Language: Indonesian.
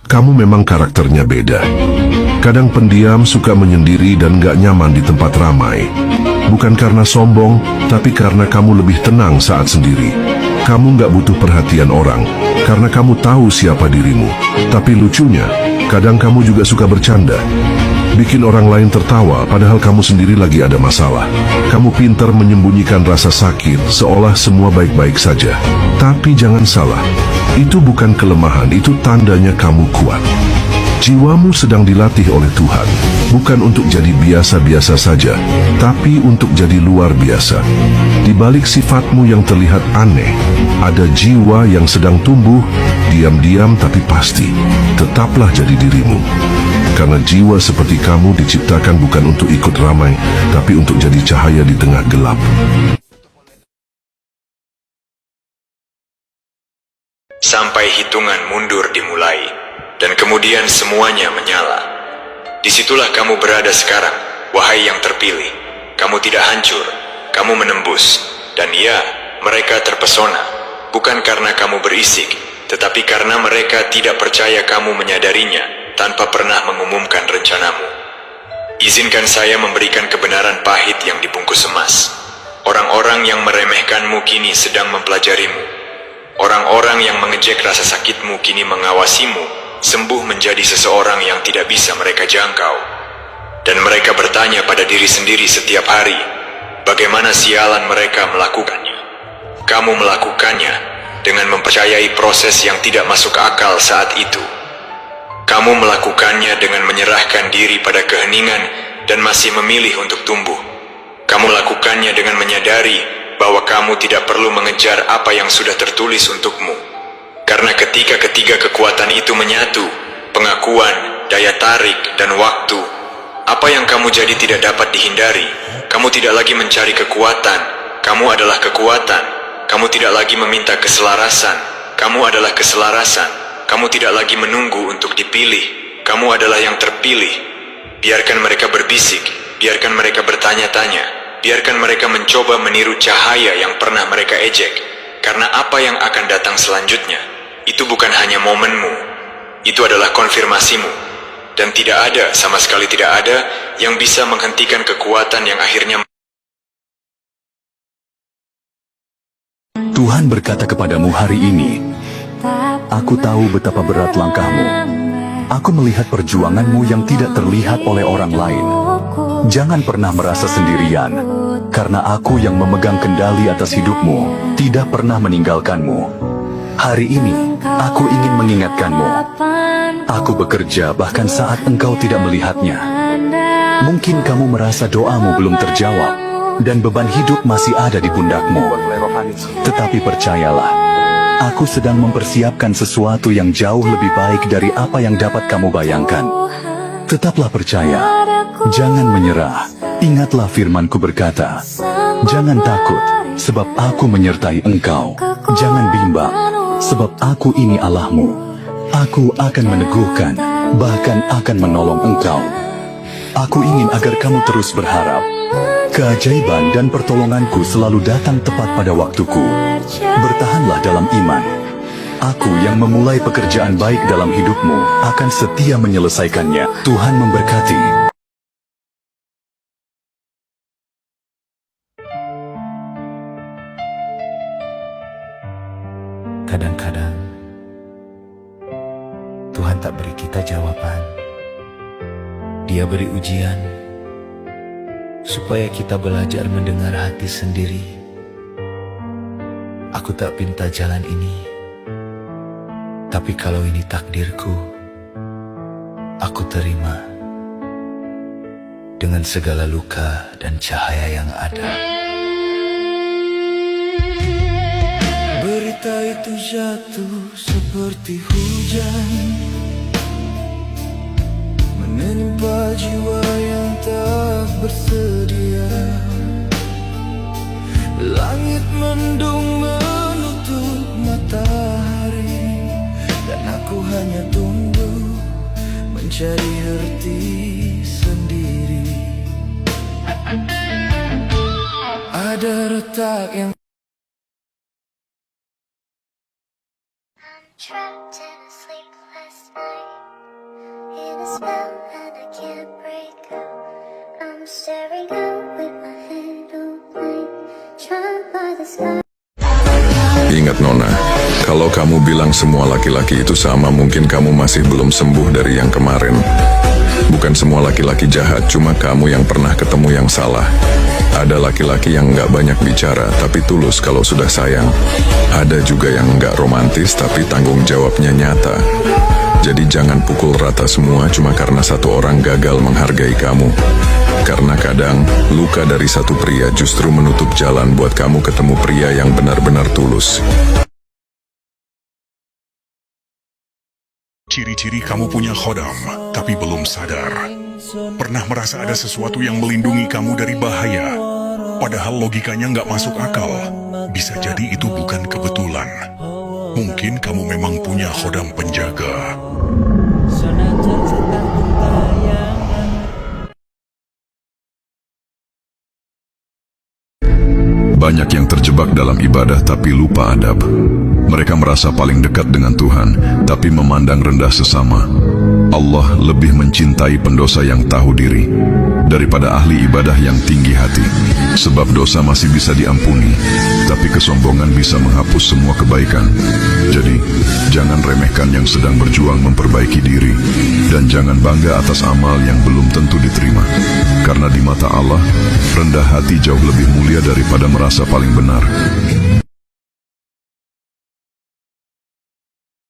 Kamu memang karakternya beda. Kadang pendiam, suka menyendiri dan gak nyaman di tempat ramai. Bukan karena sombong, tapi karena kamu lebih tenang saat sendiri. Kamu gak butuh perhatian orang, karena kamu tahu siapa dirimu. Tapi lucunya, kadang kamu juga suka bercanda. Bikin orang lain tertawa, padahal kamu sendiri lagi ada masalah. Kamu pintar menyembunyikan rasa sakit, seolah semua baik-baik saja. Tapi jangan salah, itu bukan kelemahan, itu tandanya kamu kuat. Jiwamu sedang dilatih oleh Tuhan, bukan untuk jadi biasa-biasa saja, tapi untuk jadi luar biasa. Di balik sifatmu yang terlihat aneh, ada jiwa yang sedang tumbuh, diam-diam tapi pasti. Tetaplah jadi dirimu. Karena jiwa seperti kamu diciptakan bukan untuk ikut ramai, tapi untuk jadi cahaya di tengah gelap. Sampai hitungan mundur dimulai, dan kemudian semuanya menyala. Disitulah kamu berada sekarang, wahai yang terpilih. Kamu tidak hancur, kamu menembus. Dan ya, mereka terpesona, bukan karena kamu berisik, tetapi karena mereka tidak percaya kamu menyadarinya, tanpa pernah mengumumkan rencanamu. Izinkan saya memberikan kebenaran pahit yang dibungkus emas. Orang-orang yang meremehkanmu kini sedang mempelajarimu. Orang-orang yang mengejek rasa sakitmu kini mengawasimu sembuh menjadi seseorang yang tidak bisa mereka jangkau. Dan mereka bertanya pada diri sendiri setiap hari, bagaimana sialan mereka melakukannya. Kamu melakukannya dengan mempercayai proses yang tidak masuk akal saat itu. Kamu melakukannya dengan menyerahkan diri pada keheningan dan masih memilih untuk tumbuh. Kamu lakukannya dengan menyadari bahwa kamu tidak perlu mengejar apa yang sudah tertulis untukmu. Karena ketika ketiga kekuatan itu menyatu, pengakuan, daya tarik, dan waktu, apa yang kamu jadi tidak dapat dihindari. Kamu tidak lagi mencari kekuatan, kamu adalah kekuatan. Kamu tidak lagi meminta keselarasan, kamu adalah keselarasan. Kamu tidak lagi menunggu untuk dipilih, kamu adalah yang terpilih. Biarkan mereka berbisik, biarkan mereka bertanya-tanya, biarkan mereka mencoba meniru cahaya yang pernah mereka ejek. Karena apa yang akan datang selanjutnya, itu bukan hanya momenmu, itu adalah konfirmasimu. Dan tidak ada, sama sekali tidak ada, yang bisa menghentikan kekuatan yang akhirnya... Tuhan berkata kepadamu hari ini, aku tahu betapa berat langkahmu. Aku melihat perjuanganmu yang tidak terlihat oleh orang lain. Jangan pernah merasa sendirian, karena aku yang memegang kendali atas hidupmu tidak pernah meninggalkanmu. Hari ini, aku ingin mengingatkanmu. Aku bekerja bahkan saat engkau tidak melihatnya. Mungkin kamu merasa doamu belum terjawab, dan beban hidup masih ada di pundakmu. Tetapi percayalah, aku sedang mempersiapkan sesuatu yang jauh lebih baik dari apa yang dapat kamu bayangkan. Tetaplah percaya, jangan menyerah. Ingatlah firman-Ku berkata, jangan takut, sebab aku menyertai engkau. Jangan bimbang, sebab aku ini Allahmu. Aku akan meneguhkan, bahkan akan menolong engkau. Aku ingin agar kamu terus berharap. Keajaiban dan pertolonganku selalu datang tepat pada waktuku. Bertahanlah dalam iman. Aku yang memulai pekerjaan baik dalam hidupmu akan setia menyelesaikannya. Tuhan memberkati. Kadang-kadang Tuhan tak beri kita jawaban. Dia beri ujian supaya kita belajar mendengar hati sendiri. Aku tak pinta jalan ini, tapi kalau ini takdirku, aku terima dengan segala luka dan cahaya yang ada. Berita itu jatuh seperti hujan, menimpa jiwa yang tak bersedia. Langit mendung menutup matahari, dan aku hanya tunduk mencari arti sendiri. Ada retak yang trapped in a sleepless night. spell and I can't break out. I'm staring out with my head on blank, trying by the sky. Ingat Nona, kalau kamu bilang semua laki-laki itu sama, mungkin kamu masih belum sembuh dari yang kemarin. Bukan semua laki-laki jahat, cuma kamu yang pernah ketemu yang salah. Ada laki-laki yang nggak banyak bicara, tapi tulus kalau sudah sayang. Ada juga yang nggak romantis, tapi tanggung jawabnya nyata. Jadi jangan pukul rata semua cuma karena satu orang gagal menghargai kamu. Karena kadang, luka dari satu pria justru menutup jalan buat kamu ketemu pria yang benar-benar tulus. Ciri-ciri kamu punya khodam, tapi belum sadar. Pernah merasa ada sesuatu yang melindungi kamu dari bahaya, padahal logikanya nggak masuk akal. Bisa jadi itu bukan kebetulan. Mungkin kamu memang punya khodam penjaga. Banyak yang terjebak dalam ibadah tapi lupa adab. Mereka merasa paling dekat dengan Tuhan, tapi memandang rendah sesama. Allah lebih mencintai pendosa yang tahu diri daripada ahli ibadah yang tinggi hati. Sebab dosa masih bisa diampuni, tapi kesombongan bisa menghapus semua kebaikan. Jadi, jangan remehkan yang sedang berjuang memperbaiki diri, dan jangan bangga atas amal yang belum tentu diterima. Karena di mata Allah, rendah hati jauh lebih mulia daripada merasa paling benar.